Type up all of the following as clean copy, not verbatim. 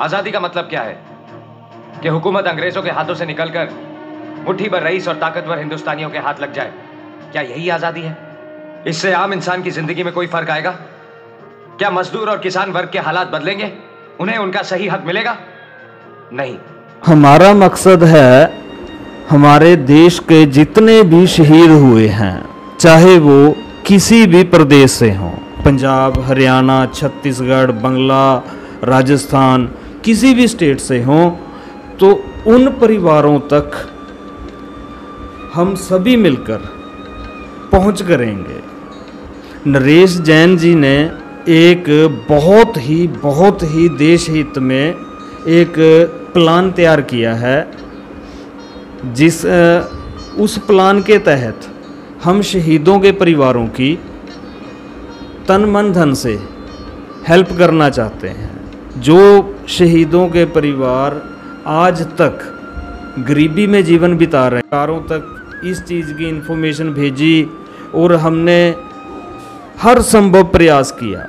आजादी का मतलब क्या है? कि हुकूमत अंग्रेजों के हाथों से निकलकर मुट्ठी भर रईस और ताकतवर हिंदुस्तानियों के हाथ लग जाए, क्या यही आजादी है? इससे आम इंसान की जिंदगी में कोई फर्क आएगा? क्या मजदूर और किसान वर्ग के हालात बदलेंगे? उन्हें उनका सही हक मिलेगा? नहीं। हमारा मकसद है हमारे देश के जितने भी शहीद हुए हैं, चाहे वो किसी भी प्रदेश से हों, पंजाब, हरियाणा, छत्तीसगढ़, बंगला, राजस्थान, किसी भी स्टेट से हों, तो उन परिवारों तक हम सभी मिलकर पहुंच करेंगे। नरेश जैन जी ने एक बहुत ही देश हित में एक प्लान तैयार किया है, उस प्लान के तहत हम शहीदों के परिवारों की तन मन धन से हेल्प करना चाहते हैं। जो शहीदों के परिवार आज तक गरीबी में जीवन बिता रहे हैं, सरकारों तक इस चीज़ की इन्फॉर्मेशन भेजी और हमने हर संभव प्रयास किया,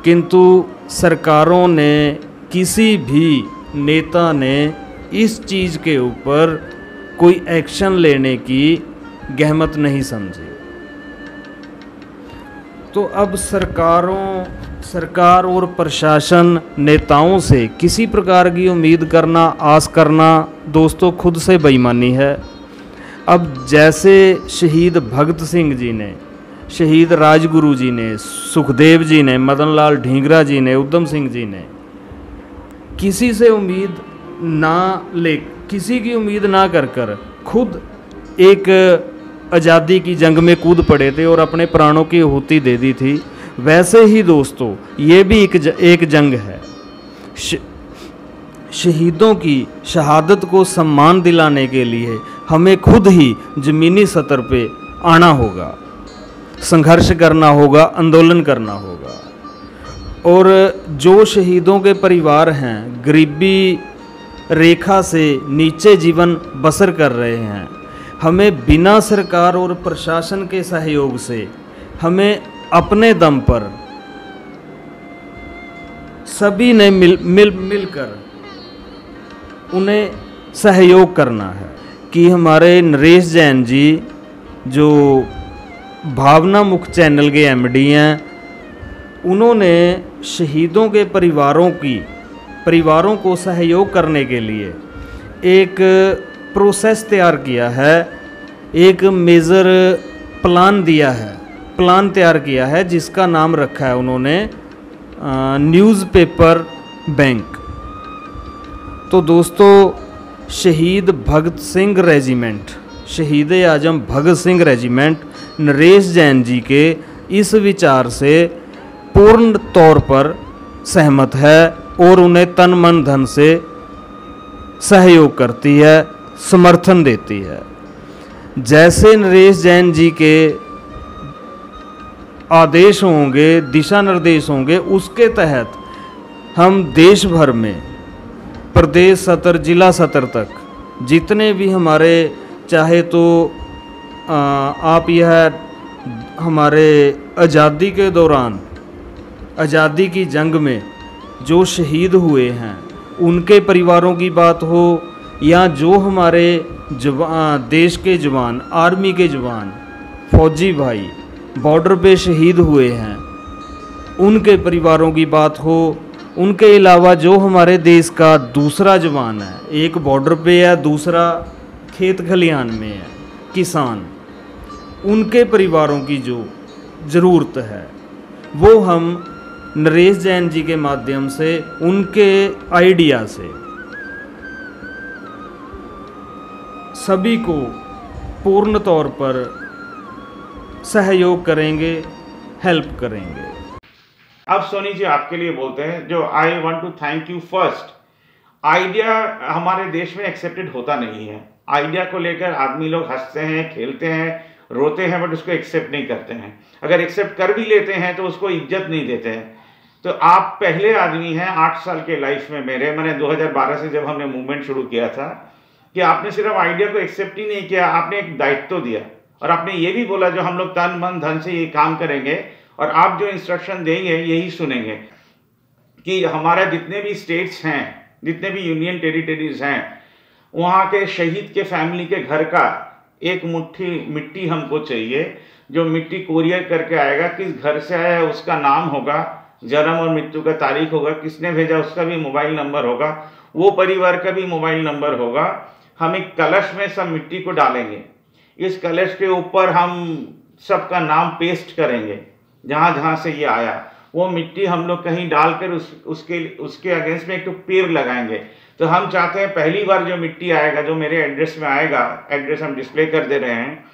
किंतु सरकारों ने, किसी भी नेता ने इस चीज़ के ऊपर कोई एक्शन लेने की गहमत नहीं समझी। तो अब सरकार और प्रशासन, नेताओं से किसी प्रकार की उम्मीद करना, आस करना दोस्तों खुद से बेईमानी है। अब जैसे शहीद भगत सिंह जी ने, शहीद राजगुरु जी ने, सुखदेव जी ने, मदन लाल ढींगरा जी ने, उधम सिंह जी ने किसी से उम्मीद ना ले, किसी की उम्मीद ना कर खुद एक आज़ादी की जंग में कूद पड़े थे और अपने प्राणों की आहुति दे दी थी। वैसे ही दोस्तों ये भी एक जंग है। शहीदों की शहादत को सम्मान दिलाने के लिए हमें खुद ही ज़मीनी सतह पे आना होगा, संघर्ष करना होगा, आंदोलन करना होगा। और जो शहीदों के परिवार हैं, गरीबी रेखा से नीचे जीवन बसर कर रहे हैं, हमें बिना सरकार और प्रशासन के सहयोग से हमें अपने दम पर सभी ने मिलकर उन्हें सहयोग करना है। कि हमारे नरेश जैन जी जो भावना मुख चैनल के एमडी हैं, उन्होंने शहीदों के परिवारों को सहयोग करने के लिए एक प्रोसेस तैयार किया है, एक मेजर प्लान तैयार किया है जिसका नाम रखा है उन्होंने न्यूज़पेपर बैंक। तो दोस्तों शहीद भगत सिंह रेजिमेंट, शहीद आजम भगत सिंह रेजिमेंट नरेश जैन जी के इस विचार से पूर्ण तौर पर सहमत है और उन्हें तन मन धन से सहयोग करती है, समर्थन देती है। जैसे नरेश जैन जी के आदेश होंगे, दिशा निर्देश होंगे, उसके तहत हम देश भर में प्रदेश सतर, जिला सतर तक जितने भी हमारे, चाहे तो आप यह हमारे आज़ादी के दौरान, आज़ादी की जंग में जो शहीद हुए हैं उनके परिवारों की बात हो, या जो हमारे देश के जवान, आर्मी के जवान, फौजी भाई बॉर्डर पे शहीद हुए हैं उनके परिवारों की बात हो, उनके अलावा जो हमारे देश का दूसरा जवान है, एक बॉर्डर पे है, दूसरा खेत खलिहान में है, किसान, उनके परिवारों की जो ज़रूरत है वो हम नरेश जैन जी के माध्यम से, उनके आइडिया से सभी को पूर्ण तौर पर सहयोग करेंगे, हेल्प करेंगे। अब सोनी जी आपके लिए बोलते हैं, जो I want to thank you first. Idea हमारे देश में एक्सेप्टेड होता नहीं है। आइडिया को लेकर आदमी लोग हंसते हैं, खेलते हैं, रोते हैं, बट उसको एक्सेप्ट नहीं करते हैं। अगर एक्सेप्ट कर भी लेते हैं तो उसको इज्जत नहीं देते हैं। तो आप पहले आदमी हैं 8 साल के लाइफ में मैंने 2012 से जब हमने मूवमेंट शुरू किया था, कि आपने सिर्फ आइडिया को एक्सेप्ट ही नहीं किया, आपने एक दायित्व दिया और आपने ये भी बोला जो हम लोग तन मन धन से ये काम करेंगे और आप जो इंस्ट्रक्शन देंगे यही सुनेंगे। कि हमारा जितने भी स्टेट्स हैं, जितने भी यूनियन टेरिटरीज हैं, वहाँ के शहीद के फैमिली के घर का एक मुट्ठी मिट्टी हमको चाहिए। जो मिट्टी कोरियर करके आएगा, किस घर से आया है उसका नाम होगा, जन्म और मृत्यु का तारीख होगा, किसने भेजा उसका भी मोबाइल नंबर होगा, वो परिवार का भी मोबाइल नंबर होगा। हम एक कलश में सब मिट्टी को डालेंगे, इस कलश के ऊपर हम सबका नाम पेस्ट करेंगे जहाँ जहाँ से ये आया। वो मिट्टी हम लोग कहीं डालकर उसके अगेंस्ट में एक तो पेड़ लगाएंगे। तो हम चाहते हैं पहली बार जो मिट्टी आएगा, जो मेरे एड्रेस में आएगा, एड्रेस हम डिस्प्ले कर दे रहे हैं,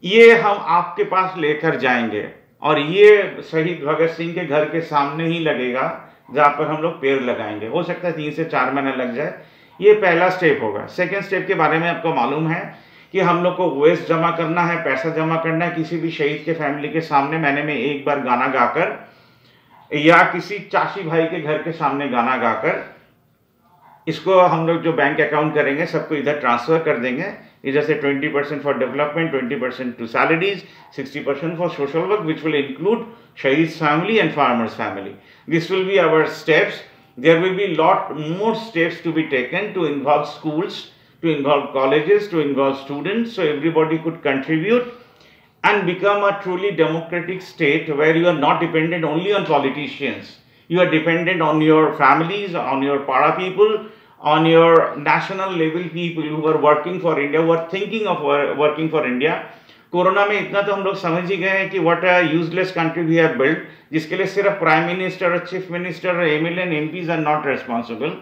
ये हम आपके पास लेकर जाएंगे और ये शहीद भगत सिंह के घर के सामने ही लगेगा जहाँ पर हम लोग पेड़ लगाएंगे। हो सकता है 3 से 4 महीने लग जाए। ये पहला स्टेप होगा। सेकेंड स्टेप के बारे में आपको मालूम है कि हम लोग को वेस्ट जमा करना है, पैसा जमा करना है। किसी भी शहीद के फैमिली के सामने महीने में एक बार गाना गाकर, या किसी चाची भाई के घर के सामने गाना गाकर, इसको हम लोग जो बैंक अकाउंट करेंगे सबको इधर ट्रांसफर कर देंगे। इधर से 20% for development, 20% to salaries, 60% for social work, which will include शहीद family and farmers family. This will be our steps. There will be lot more steps to be taken to involve schools, to involve colleges, to involve students, so everybody could contribute and become a truly democratic state where you are not dependent only on politicians. You are dependent on your families, on your para people, on your national level people who are working for India, who are thinking of working for India. Corona में इतना तो हम लोग समझ ही गए हैं कि what a useless country we have built, जिसके लिए सिर्फ प्राइम मिनिस्टर और चीफ मिनिस्टर और MLA and MPs are not responsible.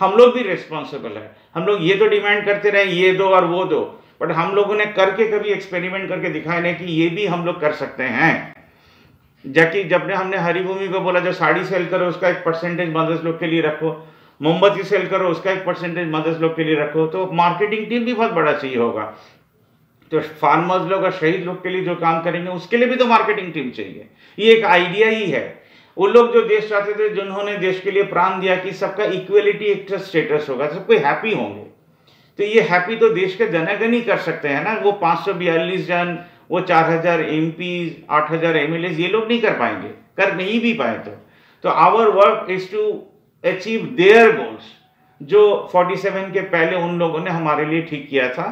हम लोग भी रिस्पॉन्सिबल है। हम लोग ये तो डिमांड करते रहे ये दो और वो दो, बट हम लोगों ने करके कभी एक्सपेरिमेंट करके दिखाया नहीं कि ये भी हम लोग कर सकते हैं। जबकि जब हमने हरिभूमि को बोला जो साड़ी सेल करो उसका 1% मदर्स लोग के लिए रखो, मोमबत्ती सेल करो उसका 1% मदर्स लोग के लिए रखो, तो मार्केटिंग टीम भी बहुत बड़ा चाहिए होगा। तो फार्मर्स लोग और शहीद लोग के लिए जो काम करेंगे उसके लिए भी तो मार्केटिंग टीम चाहिए। ये एक आइडिया ही है। वो लोग जो देश चाहते थे, जिन्होंने देश के लिए प्राण दिया कि सबका इक्वलिटी एक स्टेटस होगा, सबको हैप्पी होंगे, तो ये हैप्पी तो देश के जनगण ही कर सकते हैं ना। वो 542 जन, वो 4000 एमपी, 8000 एमएलए, ये लोग नहीं कर पाएंगे, कर नहीं भी पाए तो our work is to achieve their goals, जो 47 के पहले उन लोगों ने हमारे लिए ठीक किया था।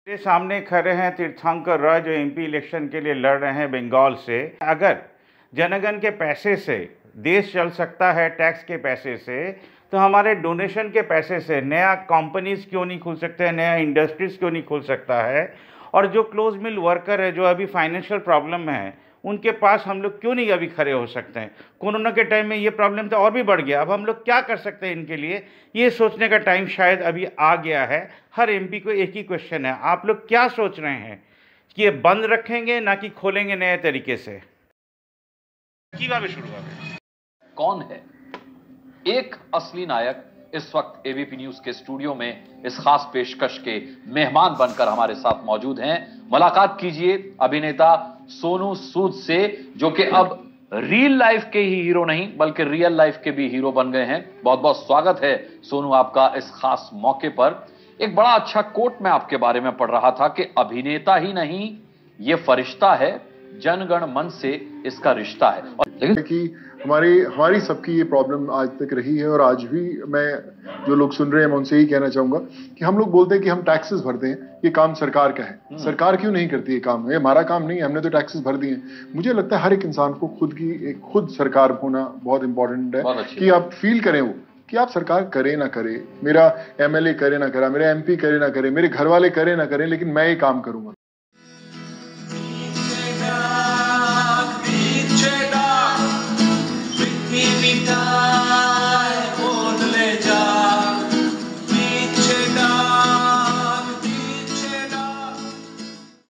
मेरे सामने खड़े हैं तीर्थंकर रॉय, जो एमपी इलेक्शन के लिए लड़ रहे हैं बंगाल से। अगर जनगण के पैसे से देश चल सकता है, टैक्स के पैसे से, तो हमारे डोनेशन के पैसे से नया कंपनीज क्यों नहीं खुल सकते हैं, नया इंडस्ट्रीज क्यों नहीं खुल सकता है। और जो क्लोज मिल वर्कर है, जो अभी फाइनेंशियल प्रॉब्लम है, उनके पास हम लोग क्यों नहीं अभी खड़े हो सकते हैं। कोरोना के टाइम में ये प्रॉब्लम तो और भी बढ़ गया। अब हम लोग क्या कर सकते हैं इनके लिए, ये सोचने का टाइम शायद अभी आ गया है। हर एमपी को एक ही क्वेश्चन है, आप लोग क्या सोच रहे हैं कि ये बंद रखेंगे ना कि खोलेंगे नए तरीके से। कौन है एक असली नायक इस वक्त एबीपी न्यूज के स्टूडियो में इस खास पेशकश के मेहमान बनकर हमारे साथ मौजूद हैं। मुलाकात कीजिए अभिनेता सोनू सूद से, जो कि अब रियल लाइफ के ही हीरो नहीं बल्कि रियल लाइफ के भी हीरो बन गए हैं। बहुत बहुत स्वागत है सोनू आपका इस खास मौके पर। एक बड़ा अच्छा कोट मैं आपके बारे में पढ़ रहा था कि अभिनेता ही नहीं ये फरिश्ता है, जनगण मन से इसका रिश्ता है। और लेकिन कि हमारी सबकी ये प्रॉब्लम आज तक रही है, और आज भी मैं जो लोग सुन रहे हैं मैं उनसे ही कहना चाहूंगा कि हम लोग बोलते हैं कि हम टैक्सेस भरते हैं, ये काम सरकार का है। सरकार क्यों नहीं करती ये काम? ये हमारा काम नहीं है, हमने तो टैक्सेस भर दिए हैं। मुझे लगता है हर एक इंसान को खुद सरकार होना बहुत इंपॉर्टेंट है कि आप फील करें वो कि आप सरकार करे ना करे, मेरा एमएलए करे ना करे, मेरा एमपी करे ना करे, मेरे घर वाले करे ना करें, लेकिन मैं ये काम करूंगा।